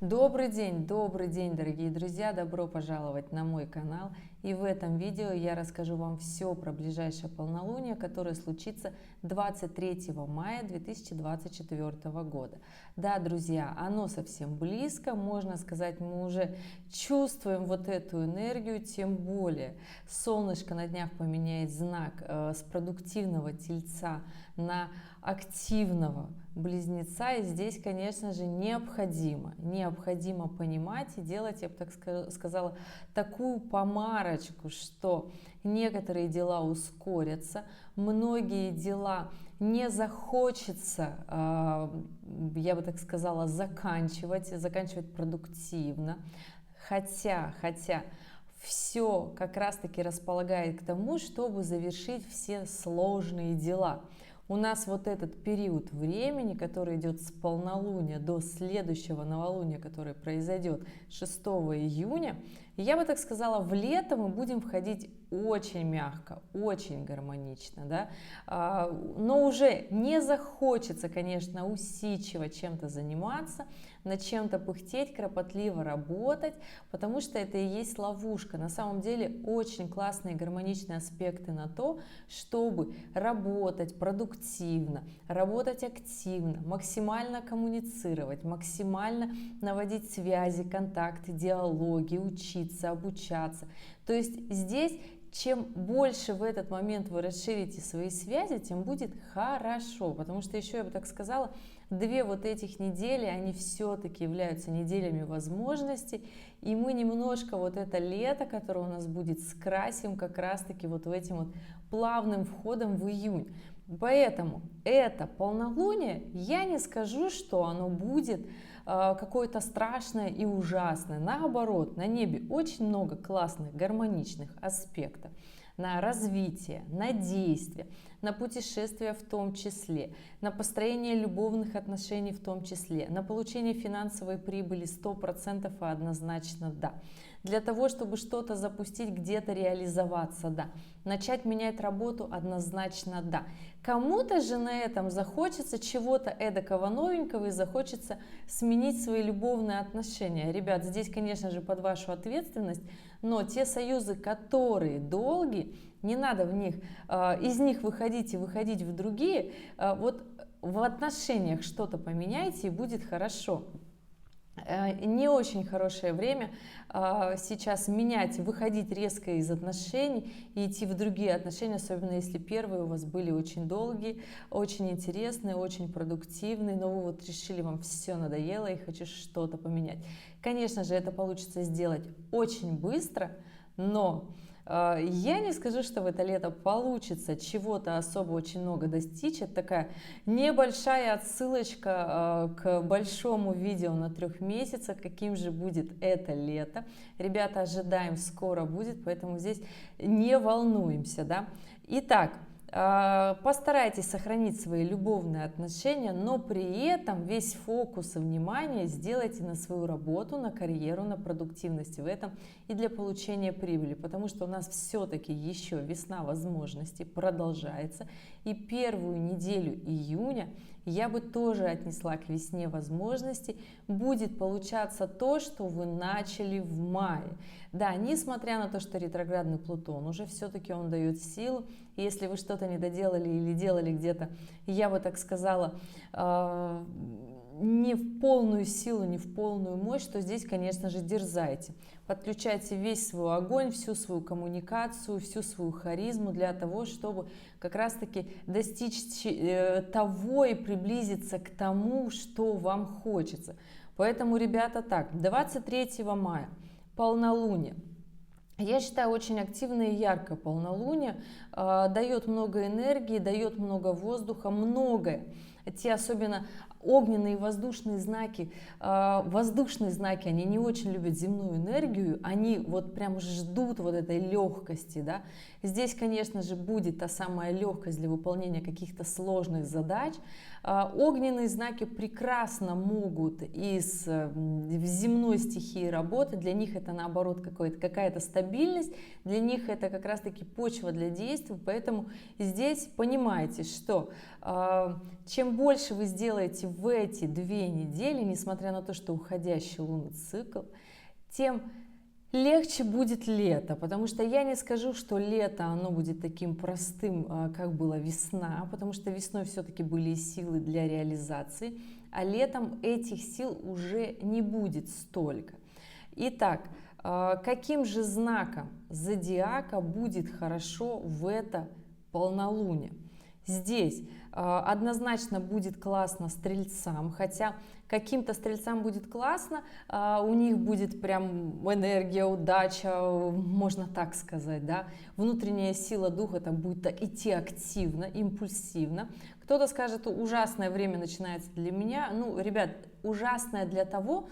Добрый день, дорогие друзья! Добро пожаловать на мой канал. И в этом видео я расскажу вам все про ближайшее полнолуние, которое случится 23 мая 2024 года. Да, друзья, оно совсем близко, можно сказать, мы уже чувствуем вот эту энергию, тем более солнышко на днях поменяет знак с продуктивного тельца на активного близнеца, и здесь, конечно же, необходимо понимать и делать, я бы так сказала, такую помарочку, что некоторые дела ускорятся, многие дела не захочется, я бы так сказала, заканчивать продуктивно, хотя все как раз-таки располагает к тому, чтобы завершить все сложные дела. У нас вот этот период времени, который идет с полнолуния до следующего новолуния, которое произойдет 6 июня, я бы так сказала, в лето мы будем входить очень мягко, очень гармонично, да? Но уже не захочется, конечно, усидчиво чем-то заниматься, над чем-то пыхтеть, кропотливо работать, потому что это и есть ловушка. На самом деле очень классные гармоничные аспекты на то, чтобы работать продуктивно, работать активно, максимально коммуницировать, максимально наводить связи, контакты, диалоги, учиться, обучаться. То есть здесь чем больше в этот момент вы расширите свои связи, тем будет хорошо, потому что еще, я бы так сказала, две вот этих недели, они все-таки являются неделями возможностей, и мы немножко вот это лето, которое у нас будет, скрасим как раз-таки вот этим вот плавным входом в июнь. Поэтому это полнолуние, я не скажу, что оно будет какое-то страшное и ужасное. Наоборот, на небе очень много классных, гармоничных аспектов на развитие, на действие, на путешествия в том числе, на построение любовных отношений в том числе, на получение финансовой прибыли 100% и однозначно да. Для того, чтобы что-то запустить, где-то реализоваться, да. Начать менять работу, однозначно да. Кому-то же на этом захочется чего-то эдакого новенького и захочется сменить свои любовные отношения. Ребят, здесь, конечно же, под вашу ответственность, но те союзы, которые долгие, не надо из них выходить и выходить в другие. Вот в отношениях что-то поменяйте, и будет хорошо. Не очень хорошее время сейчас менять, выходить резко из отношений и идти в другие отношения, особенно если первые у вас были очень долгие, очень интересные, очень продуктивные, но вы вот решили, вам все надоело и хочу что-то поменять. Конечно же, это получится сделать очень быстро, но я не скажу, что в это лето получится чего-то особо очень много достичь. Это такая небольшая отсылочка к большому видео на 3 месяцах, каким же будет это лето. Ребята, ожидаем, скоро будет, поэтому здесь не волнуемся, да. Итак, постарайтесь сохранить свои любовные отношения, но при этом весь фокус и внимание сделайте на свою работу, на карьеру, на продуктивность в этом и для получения прибыли, потому что у нас все-таки еще весна возможностей продолжается, и первую неделю июня я бы тоже отнесла к весне возможностей. Будет получаться то, что вы начали в мае. Да, несмотря на то, что ретроградный Плутон уже все-таки он дает силу. И если вы что-то не доделали или делали где-то, я бы так сказала, не в полную силу, не в полную мощь, то здесь, конечно же, дерзайте. Подключайте весь свой огонь, всю свою коммуникацию, всю свою харизму для того, чтобы как раз-таки достичь того и приблизиться к тому, что вам хочется. Поэтому, ребята, так, 23 мая полнолуние. Я считаю, очень активное и яркое полнолуние, дает много энергии, дает много воздуха, многое. Те особенно огненные и воздушные знаки, они не очень любят земную энергию, они вот прям ждут вот этой легкости, да. Здесь, конечно же, будет та самая легкость для выполнения каких-то сложных задач. Огненные знаки прекрасно могут в земной стихии работать, для них это наоборот какая-то стабильность, для них это как раз-таки почва для действий, поэтому здесь понимаете, что чем больше вы сделаете в эти 2 недели, несмотря на то, что уходящий лунный цикл, тем легче будет лето, потому что я не скажу, что лето оно будет таким простым, как была весна, потому что весной все-таки были силы для реализации, а летом этих сил уже не будет столько. Итак, каким же знаком зодиака будет хорошо в это полнолуние? Здесь однозначно будет классно стрельцам, хотя каким-то стрельцам будет классно, у них будет прям энергия, удача, можно так сказать, да, внутренняя сила духа там будет идти активно, импульсивно. Кто-то скажет, ужасное время начинается для меня. Ну, ребят, ужасное для того,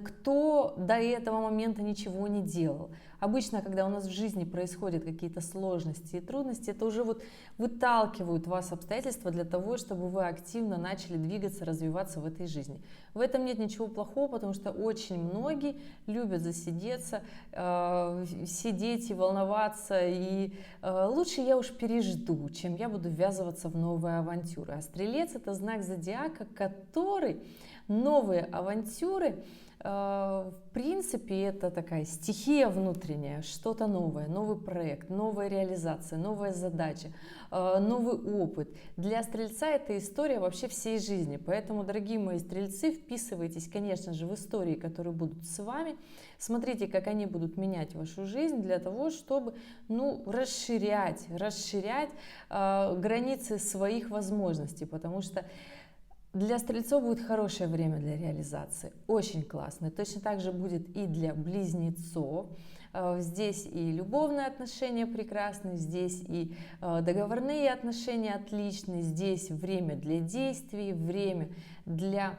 кто до этого момента ничего не делал. Обычно, когда у нас в жизни происходят какие-то сложности и трудности, это уже вот выталкивают вас обстоятельства для того, чтобы вы активно начали двигаться, развиваться в этой жизни. В этом нет ничего плохого, потому что очень многие любят засидеться, сидеть и волноваться, и лучше я уж пережду, чем я буду ввязываться в новые авантюры. А стрелец — это знак зодиака, который новые авантюры, в принципе, это такая стихия внутренняя, что-то новое, новый проект, новая реализация, новая задача, новый опыт. Для стрельца это история вообще всей жизни. Поэтому, дорогие мои стрельцы, вписывайтесь, конечно же, в истории, которые будут с вами. Смотрите, как они будут менять вашу жизнь для того, чтобы расширять границы своих возможностей. Потому что для стрельцов будет хорошее время для реализации, очень классно. Точно так же будет и для близнецов. Здесь и любовные отношения прекрасны, здесь и договорные отношения отличные, здесь время для действий, время для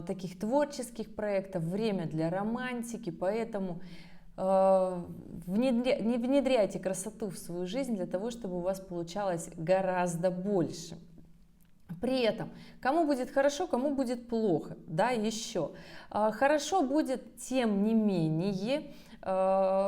таких творческих проектов, время для романтики, поэтому внедряйте красоту в свою жизнь для того, чтобы у вас получалось гораздо больше. При этом, кому будет хорошо, кому будет плохо, да, еще. Хорошо будет, тем не менее,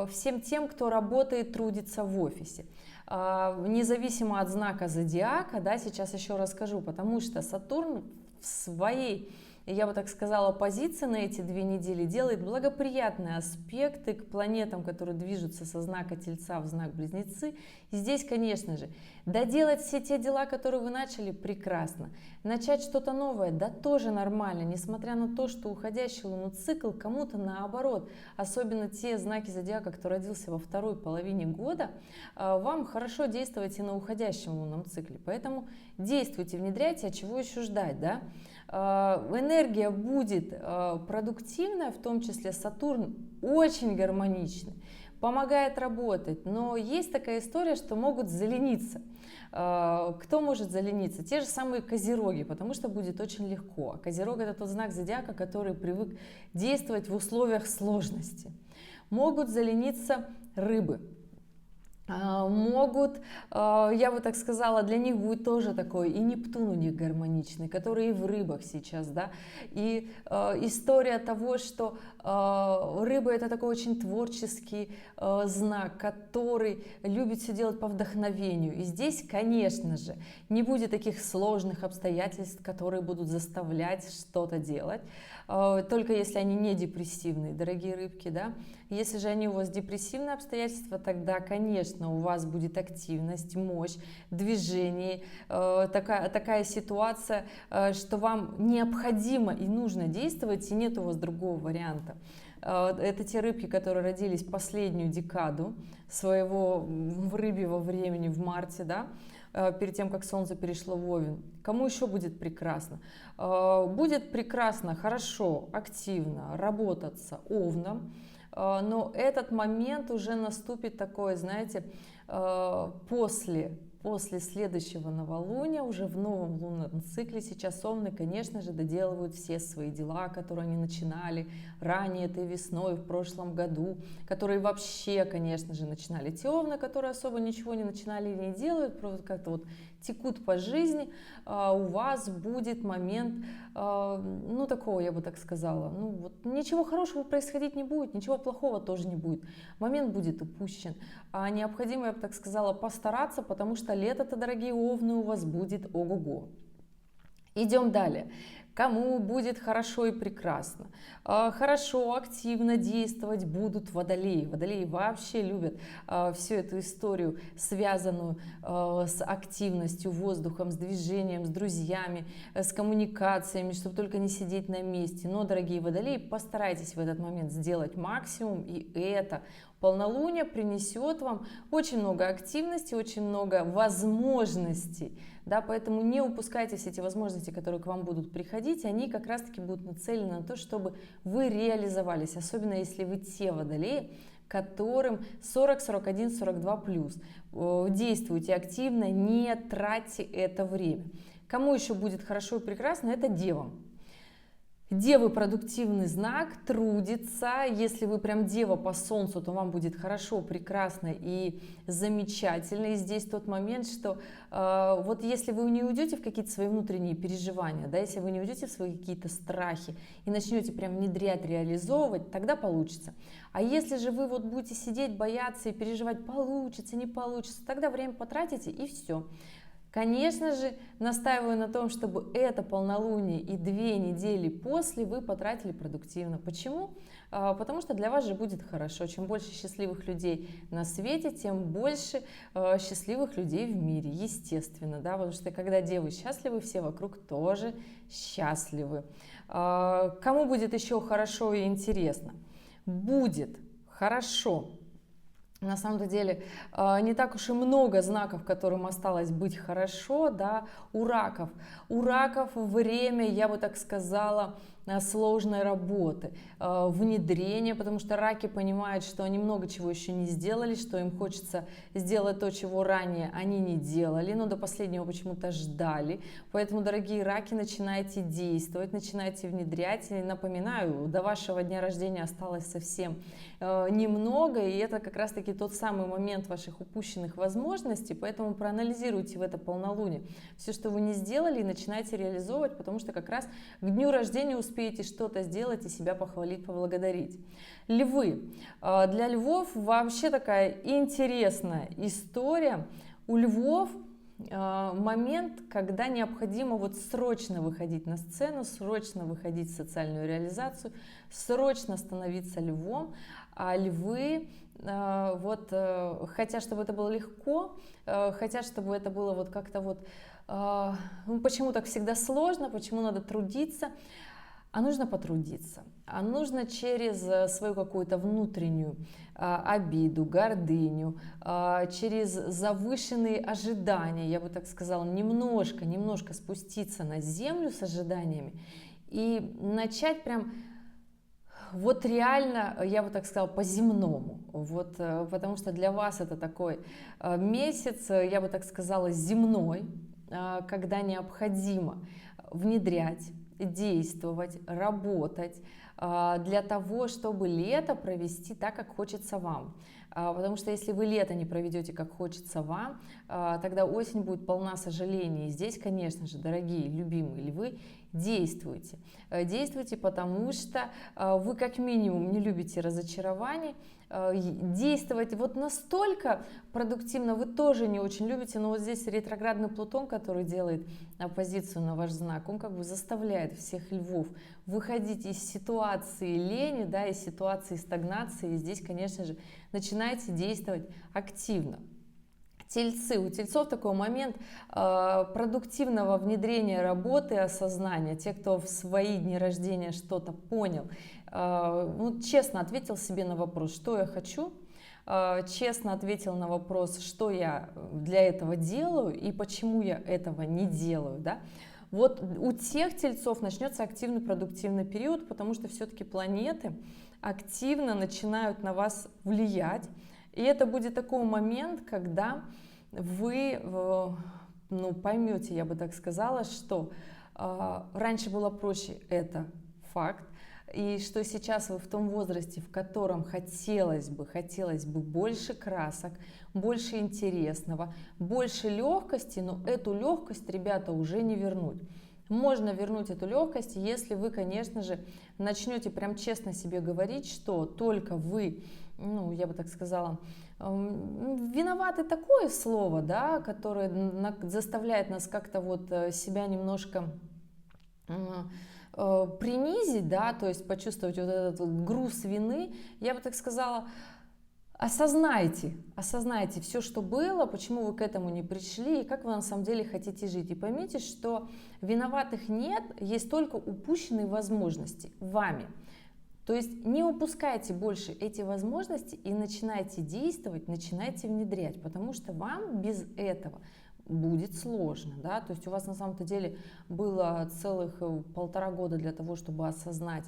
всем тем, кто работает, трудится в офисе. Независимо от знака зодиака, да, сейчас еще расскажу, потому что Сатурн в своей, я бы так сказала, позиции на эти 2 недели делает благоприятные аспекты к планетам, которые движутся со знака Тельца в знак Близнецы. И здесь, конечно же, доделать все те дела, которые вы начали, прекрасно. Начать что-то новое, да, тоже нормально, несмотря на то, что уходящий лунный цикл кому-то наоборот, особенно те знаки зодиака, кто родился во второй половине года, вам хорошо действовать и на уходящем лунном цикле. Поэтому действуйте, внедряйте, а чего еще ждать, да? Энергия будет продуктивная, в том числе Сатурн очень гармоничный, помогает работать, но есть такая история, что могут залениться. Кто может залениться? Те же самые козероги, потому что будет очень легко. А козерог — это тот знак зодиака, который привык действовать в условиях сложности. Могут залениться рыбы. Могут, я бы так сказала, для них будет тоже такой, и Нептун у них гармоничный, который и в рыбах сейчас, да, и история того, что рыба — это такой очень творческий знак, который любит все делать по вдохновению, и здесь, конечно же, не будет таких сложных обстоятельств, которые будут заставлять что-то делать, только если они не депрессивные, дорогие рыбки, да. Если же они у вас депрессивные обстоятельства, тогда, конечно, у вас будет активность, мощь, движение, такая ситуация, что вам необходимо и нужно действовать, и нет у вас другого варианта. Это те рыбки, которые родились последнюю декаду своего рыбьего времени в марте, да, перед тем, как Солнце перешло в Овен. Кому еще будет прекрасно? Будет прекрасно, хорошо, активно работаться Овном, но этот момент уже наступит такой, знаете, после следующего новолуния, уже в новом лунном цикле, сейчас Овны, конечно же, доделывают все свои дела, которые они начинали ранее этой весной, в прошлом году, которые вообще, конечно же, начинали. Те Овны, которые особо ничего не начинали и не делают, просто как-то вот текут по жизни, у вас будет момент, ну, такого, я бы так сказала, ну, вот ничего хорошего происходить не будет, ничего плохого тоже не будет. Момент будет упущен. А необходимо, я бы так сказала, постараться, потому что лето-то, дорогие Овны, у вас будет ого-го. Идем далее. Кому будет хорошо и прекрасно? Хорошо, активно действовать будут водолеи. Водолеи вообще любят всю эту историю, связанную с активностью, воздухом, с движением, с друзьями, с коммуникациями, чтобы только не сидеть на месте. Но, дорогие водолеи, постарайтесь в этот момент сделать максимум, и это полнолуние принесет вам очень много активности, очень много возможностей, да, поэтому не упускайте все эти возможности, которые к вам будут приходить, они как раз-таки будут нацелены на то, чтобы вы реализовались, особенно если вы те водолеи, которым 40, 41, 42 плюс. Действуйте активно, не тратьте это время. Кому еще будет хорошо и прекрасно, это девам. Девы продуктивный знак, трудится. Если вы прям дева по солнцу, то вам будет хорошо, прекрасно и замечательно. И здесь тот момент, что вот если вы не уйдете в какие-то свои внутренние переживания, да, если вы не уйдете в свои какие-то страхи и начнете прям внедрять, реализовывать, тогда получится. А если же вы вот будете сидеть, бояться и переживать, получится, не получится, тогда время потратите и все. Конечно же, настаиваю на том, чтобы это полнолуние и 2 недели после вы потратили продуктивно. Почему? Потому что для вас же будет хорошо. Чем больше счастливых людей на свете, тем больше счастливых людей в мире, естественно. Да? Потому что когда девы счастливы, все вокруг тоже счастливы. Кому будет еще хорошо и интересно? Будет хорошо. На самом деле не так уж и много знаков, которым осталось быть хорошо, да, у раков. У раков время, я бы так сказала, сложной работы, внедрения, потому что раки понимают, что они много чего еще не сделали, что им хочется сделать то, чего ранее они не делали, но до последнего почему-то ждали. Поэтому, дорогие раки, начинайте действовать, начинайте внедрять. И напоминаю, до вашего дня рождения осталось совсем немного, и это как раз-таки тот самый момент ваших упущенных возможностей, поэтому проанализируйте в это полнолуние все, что вы не сделали, и начинайте реализовывать, потому что как раз к дню рождения успеете что-то сделать и себя похвалить, поблагодарить. Львы. Для львов вообще такая интересная история. У львов момент, когда необходимо вот срочно выходить на сцену, срочно выходить в социальную реализацию, срочно становиться львом, а львы вот хотят, чтобы это было легко, хотят, чтобы это было вот как-то вот, почему так всегда сложно, почему надо трудиться. А нужно потрудиться, а нужно через свою какую-то внутреннюю обиду, гордыню, через завышенные ожидания, я бы так сказала, немножко спуститься на землю с ожиданиями и начать прям вот реально, я бы так сказала, по-земному, вот, потому что для вас это такой месяц, я бы так сказала, земной, когда необходимо внедрять, действовать, работать для того, чтобы лето провести так, как хочется вам. Потому что если вы лето не проведете, как хочется вам, тогда осень будет полна сожалений. И здесь, конечно же, дорогие, любимые львы, действуйте. Действуйте, потому что вы как минимум не любите разочарований. Действовать вот настолько продуктивно вы тоже не очень любите, но вот здесь ретроградный Плутон, который делает оппозицию на ваш знак, он как бы заставляет всех львов выходить из ситуации лени, да, из ситуации стагнации, и здесь, конечно же, начинайте действовать активно. Тельцы. У тельцов такой момент продуктивного внедрения работы, осознания. Те, кто в свои дни рождения что-то понял, ну, честно ответил себе на вопрос, что я хочу, честно ответил на вопрос, что я для этого делаю и почему я этого не делаю, да? Вот у тех тельцов начнется активный продуктивный период, потому что все-таки планеты активно начинают на вас влиять. И это будет такой момент, когда вы ну, поймете, я бы так сказала, что раньше было проще, это факт, и что сейчас вы в том возрасте, в котором хотелось бы больше красок, больше интересного, больше легкости, но эту легкость, ребята, уже не вернуть. Можно вернуть эту легкость, если вы, конечно же, начнете прям честно себе говорить, что только вы, ну, я бы так сказала, виноваты, такое слово, да, которое заставляет нас как-то вот себя немножко принизить, да, то есть почувствовать вот этот вот груз вины, я бы так сказала, осознайте все, что было, почему вы к этому не пришли и как вы на самом деле хотите жить. И поймите, что виноватых нет, есть только упущенные возможности вами. То есть не упускайте больше эти возможности и начинайте действовать, начинайте внедрять, потому что вам без этого будет сложно, да, то есть у вас на самом-то деле было целых 1,5 года для того, чтобы осознать,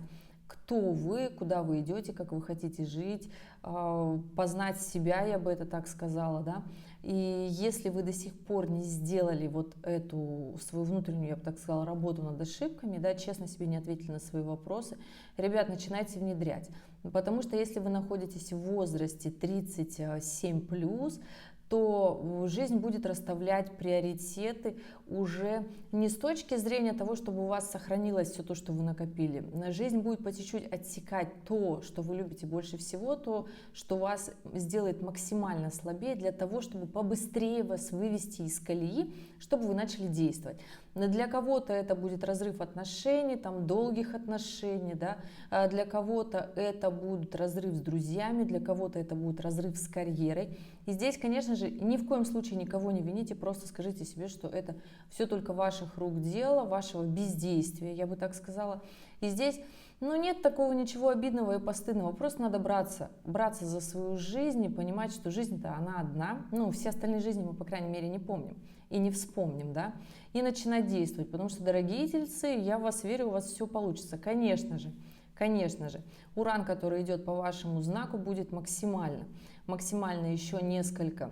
кто вы, куда вы идете, как вы хотите жить, познать себя, я бы это так сказала, да, и если вы до сих пор не сделали вот эту свою внутреннюю, я бы так сказала, работу над ошибками, да, честно себе не ответили на свои вопросы, ребят, начинайте внедрять, потому что если вы находитесь в возрасте 37+, то жизнь будет расставлять приоритеты уже не с точки зрения того, чтобы у вас сохранилось все то, что вы накопили. Жизнь будет по чуть-чуть отсекать то, что вы любите больше всего, то, что вас сделает максимально слабее для того, чтобы побыстрее вас вывести из колеи, чтобы вы начали действовать. Но для кого-то это будет разрыв отношений, там, долгих отношений, да? Для кого-то это будет разрыв с друзьями, для кого-то это будет разрыв с карьерой. И здесь, конечно же, ни в коем случае никого не вините, просто скажите себе, что это все только ваших рук дело, вашего бездействия, я бы так сказала. И здесь, ну, нет такого ничего обидного и постыдного, просто надо браться за свою жизнь и понимать, что жизнь-то она одна, ну, все остальные жизни мы, по крайней мере, не помним и не вспомним, да, и начинать действовать, потому что, дорогие тельцы, я в вас верю, у вас все получится, конечно же, уран, который идет по вашему знаку, будет максимально еще несколько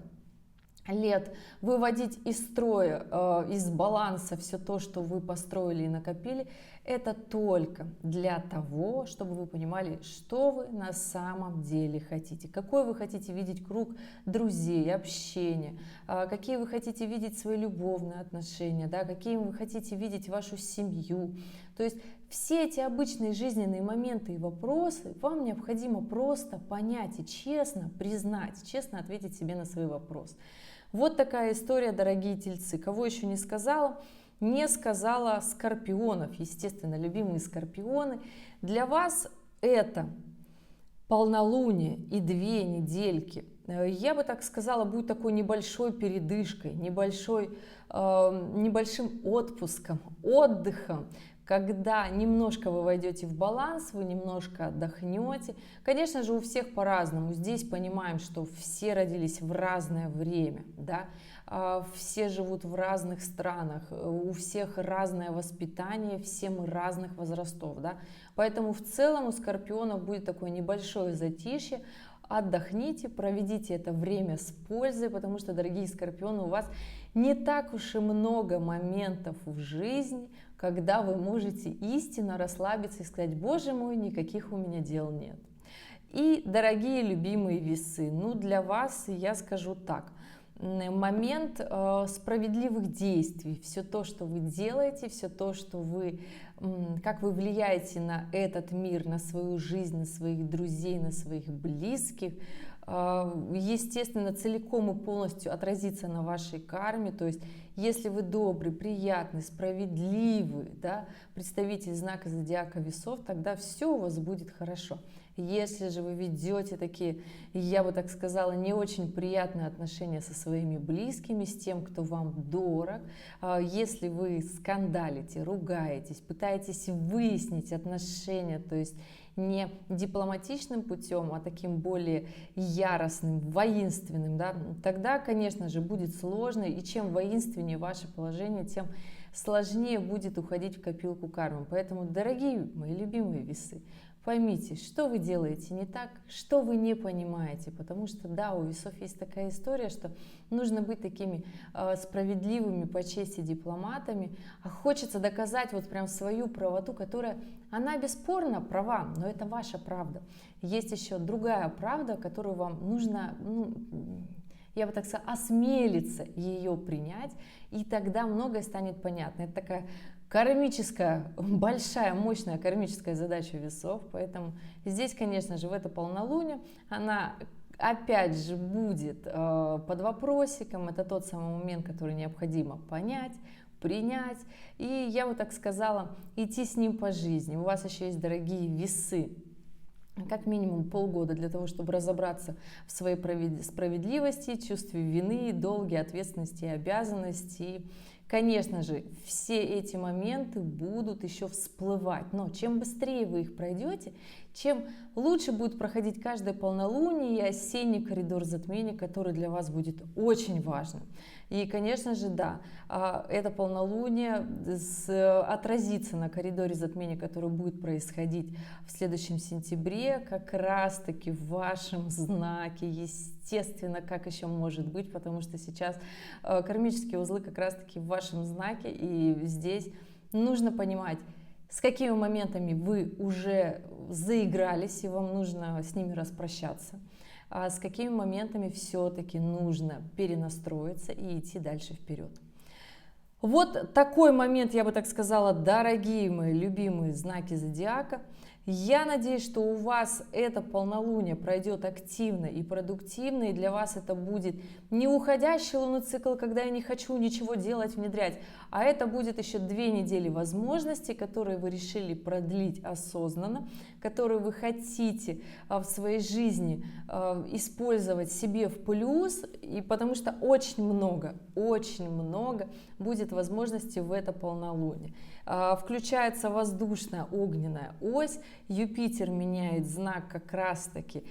лет выводить из строя, из баланса все то, что вы построили и накопили, это только для того, чтобы вы понимали, что вы на самом деле хотите, какой вы хотите видеть круг друзей, общения, какие вы хотите видеть свои любовные отношения, да, какие вы хотите видеть вашу семью. То есть все эти обычные жизненные моменты и вопросы вам необходимо просто понять и честно признать, честно ответить себе на свои вопросы. Вот такая история, дорогие тельцы. Кого еще не сказала? Не сказала скорпионов, естественно, любимые скорпионы. Для вас это полнолуние и 2 недельки, я бы так сказала, будет такой небольшой передышкой, небольшим отпуском, отдыхом, когда немножко вы войдете в баланс, вы немножко отдохнете. Конечно же, у всех по-разному. Здесь понимаем, что все родились в разное время, да? Все живут в разных странах, у всех разное воспитание, все мы разных возрастов, да? Поэтому в целом у скорпионов будет такое небольшое затишье. Отдохните, проведите это время с пользой, потому что, дорогие скорпионы, у вас не так уж и много моментов в жизни, когда вы можете истинно расслабиться и сказать: боже мой, никаких у меня дел нет. И, дорогие любимые весы, ну для вас я скажу так: момент справедливых действий, все то, что вы делаете, все то, что вы, как вы влияете на этот мир, на свою жизнь, на своих друзей, на своих близких, естественно, целиком и полностью отразится на вашей карме. То есть, если вы добрый, приятный, справедливый, да, представитель знака зодиака весов, тогда все у вас будет хорошо. Если же вы ведете такие, я бы так сказала, не очень приятные отношения со своими близкими, с тем, кто вам дорог, если вы скандалите, ругаетесь, пытаетесь выяснить отношения, то есть не дипломатичным путем, а таким более яростным, воинственным, да, тогда, конечно же, будет сложно, и чем воинственнее ваше положение, тем сложнее будет уходить в копилку кармы. Поэтому, дорогие мои любимые весы, поймите, что вы делаете не так, что вы не понимаете, потому что, да, у весов есть такая история, что нужно быть такими справедливыми по чести дипломатами, а хочется доказать вот прям свою правоту, которая, она бесспорно права, но это ваша правда. Есть еще другая правда, которую вам нужно, я бы так сказала, осмелиться ее принять, и тогда многое станет понятно. Это такая кармическая, большая, мощная кармическая задача весов, поэтому здесь, конечно же, в это полнолуние она опять же будет под вопросиком, это тот самый момент, который необходимо понять, принять, и я вот так сказала, идти с ним по жизни. У вас еще есть, дорогие весы, как минимум полгода для того, чтобы разобраться в своей справедливости, чувстве вины, долге, ответственности и обязанности. И, конечно же, все эти моменты будут еще всплывать, но чем быстрее вы их пройдете, чем лучше будет проходить каждое полнолуние и осенний коридор затмений, который для вас будет очень важным. И, конечно же, да, это полнолуние отразится на коридоре затмений, который будет происходить в следующем сентябре, как раз-таки в вашем знаке, естественно, как еще может быть, потому что сейчас кармические узлы как раз-таки в вашем знаке, и здесь нужно понимать, с какими моментами вы уже заигрались, и вам нужно с ними распрощаться, а с какими моментами все-таки нужно перенастроиться и идти дальше вперед. Вот такой момент, я бы так сказала, дорогие мои любимые знаки зодиака. Я надеюсь, что у вас это полнолуние пройдет активно и продуктивно, и для вас это будет не уходящий лунный цикл, когда я не хочу ничего делать, внедрять, а это будет еще 2 недели возможностей, которые вы решили продлить осознанно, которые вы хотите в своей жизни использовать себе в плюс, и потому что очень много будет возможностей в это полнолуние. Включается воздушная огненная ось, Юпитер меняет знак как раз-таки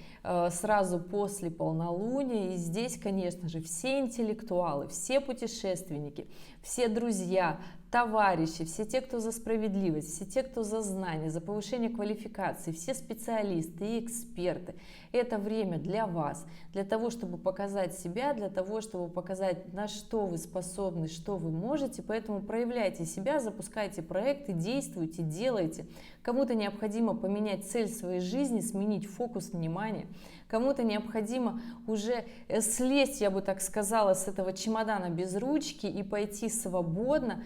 сразу после полнолуния, и здесь, конечно же, все интеллектуалы, все путешественники, все друзья, товарищи, все те, кто за справедливость, все те, кто за знания, за повышение квалификации, все специалисты и эксперты. Это время для вас, для того, чтобы показать себя, для того, чтобы показать, на что вы способны, что вы можете. Поэтому проявляйте себя, запускайте проекты, действуйте, делайте. Кому-то необходимо поменять цель своей жизни, сменить фокус внимания. Кому-то необходимо уже слезть, я бы так сказала, с этого чемодана без ручки и пойти свободно,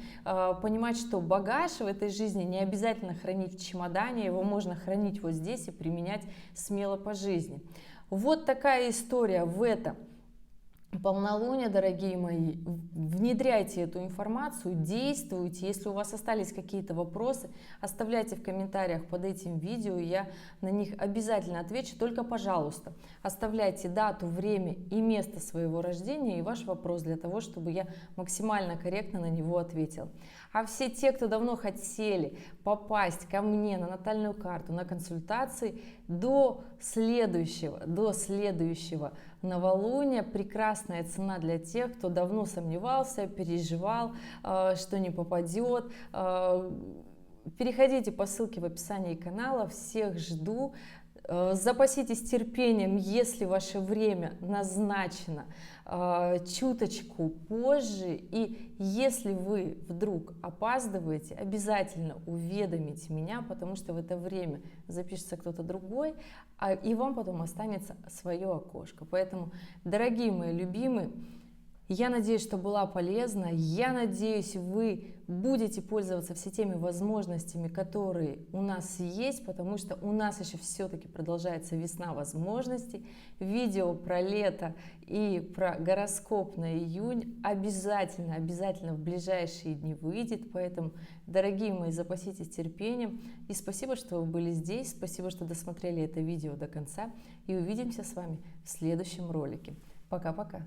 понимать, что багаж в этой жизни не обязательно хранить в чемодане, его можно хранить вот здесь и применять смело по жизни. Вот такая история в это полнолуние, дорогие мои. Внедряйте эту информацию, действуйте. Если у вас остались какие-то вопросы, оставляйте в комментариях под этим видео, я на них обязательно отвечу. Только, пожалуйста, оставляйте дату, время и место своего рождения и ваш вопрос для того, чтобы я максимально корректно на него ответила. А все те, кто давно хотели попасть ко мне на натальную карту, на консультации, до следующего новолуния, прекрасная цена для тех, кто давно сомневался, переживал, что не попадет. Переходите по ссылке в описании канала, всех жду. Запаситесь терпением, если ваше время назначено чуточку позже, и если вы вдруг опаздываете, обязательно уведомите меня, потому что в это время запишется кто-то другой, и вам потом останется свое окошко. Поэтому, дорогие мои любимые, я надеюсь, что была полезна. Я надеюсь, вы будете пользоваться все теми возможностями, которые у нас есть, потому что у нас еще все-таки продолжается весна возможностей. Видео про лето и про гороскоп на июнь обязательно в ближайшие дни выйдет. Поэтому, дорогие мои, запаситесь терпением. И спасибо, что вы были здесь. Спасибо, что досмотрели это видео до конца. И увидимся с вами в следующем ролике. Пока-пока.